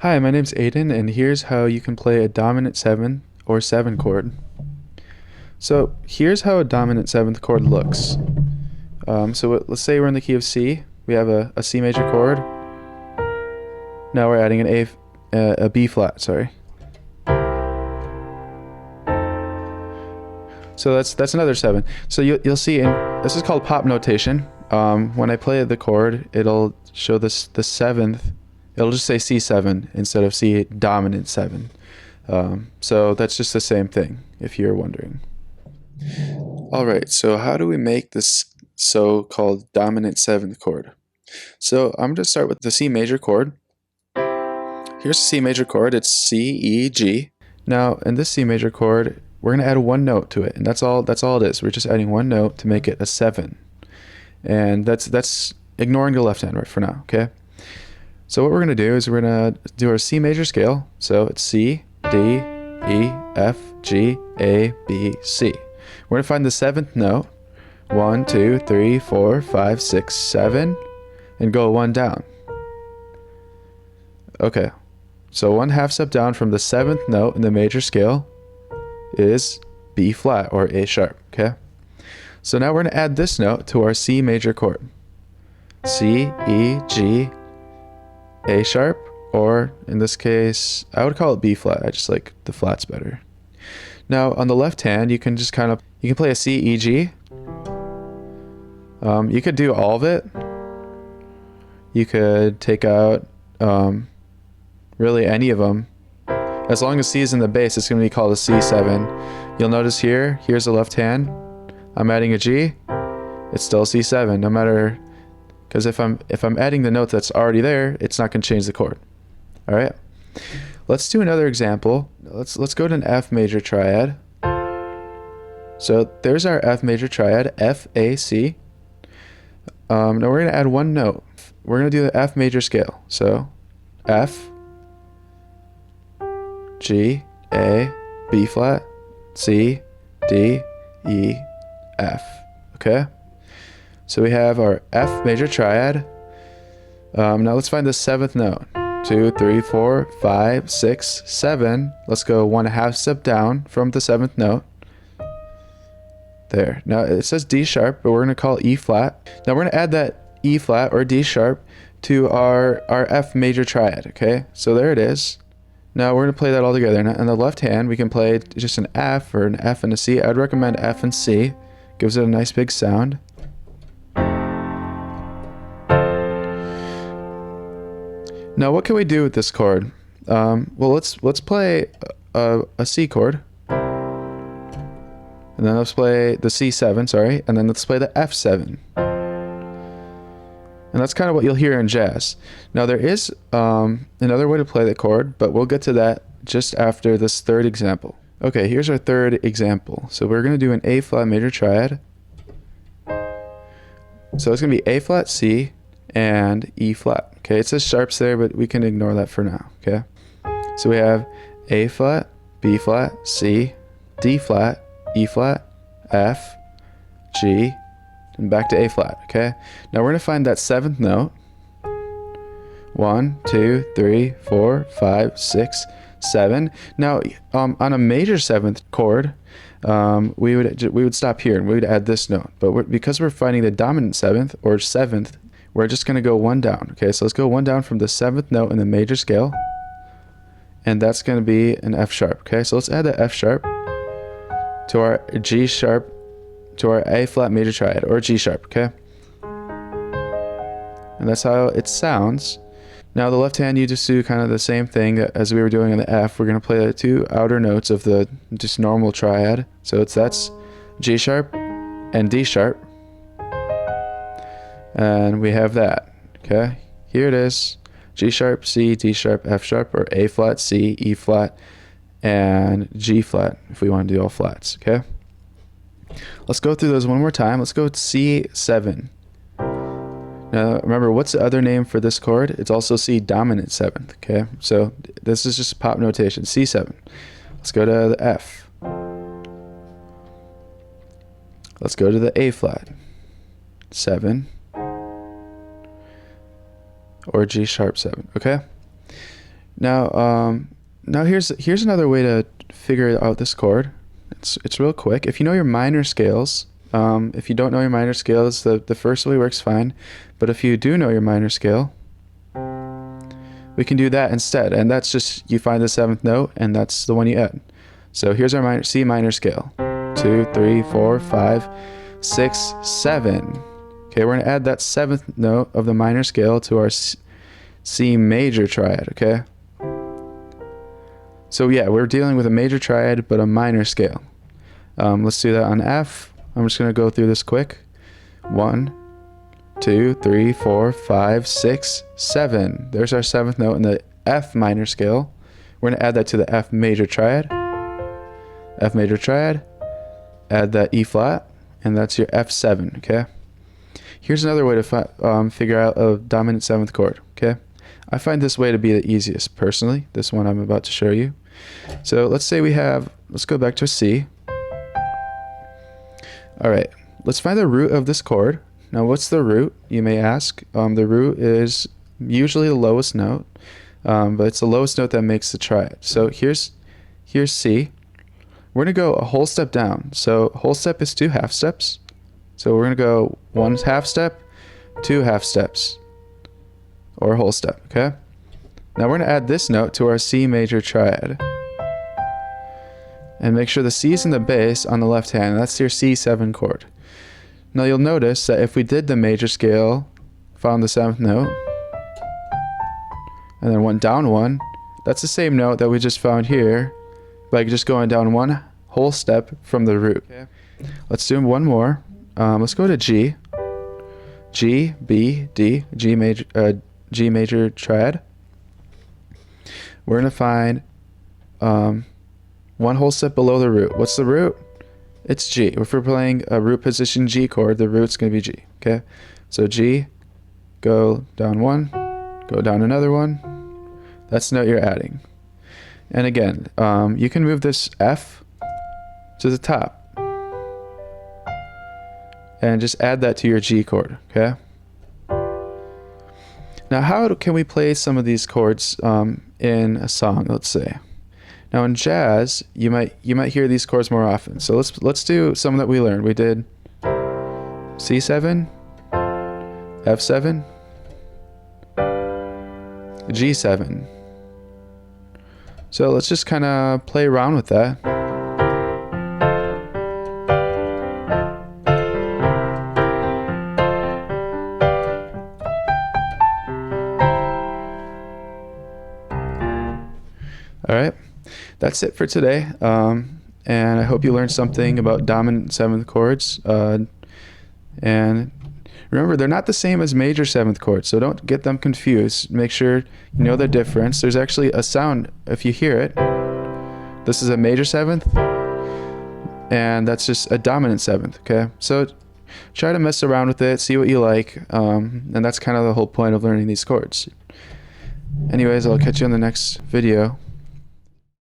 Hi, my name's Aiden, and here's how you can play a dominant 7 or 7 chord. So here's how a dominant 7th chord looks. Let's say we're in the key of C. We have a C major chord. Now we're adding a B flat, sorry. So that's another 7. So you'll see, this is called pop notation. When I play the chord, it'll show the 7th. It'll just say C7 instead of C dominant 7. So that's just the same thing, if you're wondering. Alright, so how do we make this so-called dominant 7th chord? So I'm going to start with the C major chord. Here's the C major chord, it's C, E, G. Now, in this C major chord, we're going to add one note to it, and that's all it is. We're just adding one note to make it a 7. And that's ignoring the left hand right for now, okay? So what we're going to do is we're going to do our C major scale. So it's C, D, E, F, G, A, B, C. We're going to find the 7th note. 1, 2, 3, 4, 5, 6, 7, and go one down. Okay, so one half step down from the 7th note in the major scale is B flat or A sharp, okay? So now we're going to add this note to our C major chord. C, E, G, A sharp, or in this case, I would call it B flat. I just like the flats better. Now on the left hand, you can just you can play a C, E, G. You could do all of it. You could take out really any of them. As long as C is in the bass, it's going to be called a C7. You'll notice here's the left hand. I'm adding a G. It's still C7, no matter, because if I'm adding the note that's already there, it's not going to change the chord. All right. Let's do another example. Let's go to an F major triad. So there's our F major triad, F, A, C. Now we're going to add one note. We're going to do the F major scale. So F, G, A, B flat, C, D, E, F. Okay? So we have our F major triad. Now let's find the 7th note. 2, 3, 4, 5, 6, 7. Let's go one half step down from the 7th note. There. Now it says D sharp, but we're going to call it E flat. Now we're going to add that E flat or D sharp to our F major triad, okay? So there it is. Now we're going to play that all together. Now on the left hand, we can play just an F or an F and a C. I'd recommend F and C. Gives it a nice big sound. Now what can we do with this chord? Well, let's play a C chord. And then let's play the C7, sorry, and then let's play the F7. And that's kind of what you'll hear in jazz. Now there is another way to play the chord, but we'll get to that just after this third example. Okay, here's our third example. So we're going to do an A flat major triad. So it's going to be A flat, C, and E flat. Okay, it says sharps there, but we can ignore that for now, okay? So we have A flat, B flat, C, D flat, E flat, F, G, and back to A flat, okay? Now we're going to find that 7th note. 1, 2, 3, 4, 5, 6, 7. Now on a major 7th chord, we would stop here and we would add this note. But because we're finding the dominant 7th or 7th, we're just going to go one down, okay? So let's go one down from the 7th note in the major scale, and that's going to be an F sharp, okay? So let's add the F sharp to our G sharp, to our A flat major triad, or G sharp, okay? And that's how it sounds. Now the left hand, you just do kind of the same thing as we were doing on the F. We're going to play the 2 outer notes of the just normal triad. So that's G sharp and D sharp. And we have that, okay? Here it is, G sharp, C, D sharp, F sharp, or A flat, C, E flat, and G flat if we want to do all flats, okay? Let's go through those one more time. Let's go with C7. Now remember, what's the other name for this chord? It's also C dominant 7th, okay? So this is just pop notation, C7. Let's go to the F. Let's go to the A flat, 7, or G sharp 7, okay? Now here's another way to figure out this chord. It's real quick. If you know your minor scales, if you don't know your minor scales, the first way works fine. But if you do know your minor scale, we can do that instead. And that's just, you find the 7th note, and that's the one you add. So here's our C minor scale. 2, 3, 4, 5, 6, 7. Okay, we're gonna add that 7th note of the minor scale to our C major triad, okay? So yeah, we're dealing with a major triad, but a minor scale. Let's do that on F. I'm just gonna go through this quick. 1, 2, 3, 4, 5, 6, 7. There's our 7th note in the F minor scale. We're gonna add that to the F major triad. F major triad. Add that E flat, and that's your F7, okay? Here's another way to figure out a dominant 7th chord, okay? I find this way to be the easiest, personally, this one I'm about to show you. So let's say let's go back to a C. All right, let's find the root of this chord. Now, what's the root, you may ask? The root is usually the lowest note, but it's the lowest note that makes the triad. So here's C. We're gonna go a whole step down. So whole step is 2 half steps. So we're gonna go 1 half step, 2 half steps, or a whole step, okay? Now we're gonna add this note to our C major triad. And make sure the C is in the bass on the left hand. That's your C7 chord. Now you'll notice that if we did the major scale, found the 7th note, and then went down 1, that's the same note that we just found here by just going down 1 whole step from the root. Okay. Let's do one more. Let's go to G. G, B, D, G major triad. We're gonna find 1 whole step below the root. What's the root? It's G. If we're playing a root position G chord, the root's gonna be G, okay? So G, go down 1, go down another 1. That's the note you're adding. And again, you can move this F to the top and just add that to your G chord, okay? Now, how can we play some of these chords in a song, let's say? Now in jazz, you might hear these chords more often. So let's do some that we learned. We did C7, F7, G7. So let's just kind of play around with that. All right, that's it for today. And I hope you learned something about dominant 7th chords. And remember, they're not the same as major 7th chords, so don't get them confused. Make sure you know the difference. There's actually a sound, if you hear it. This is a major 7th, and that's just a dominant 7th, okay? So try to mess around with it, see what you like, and that's kind of the whole point of learning these chords. Anyways, I'll catch you on the next video.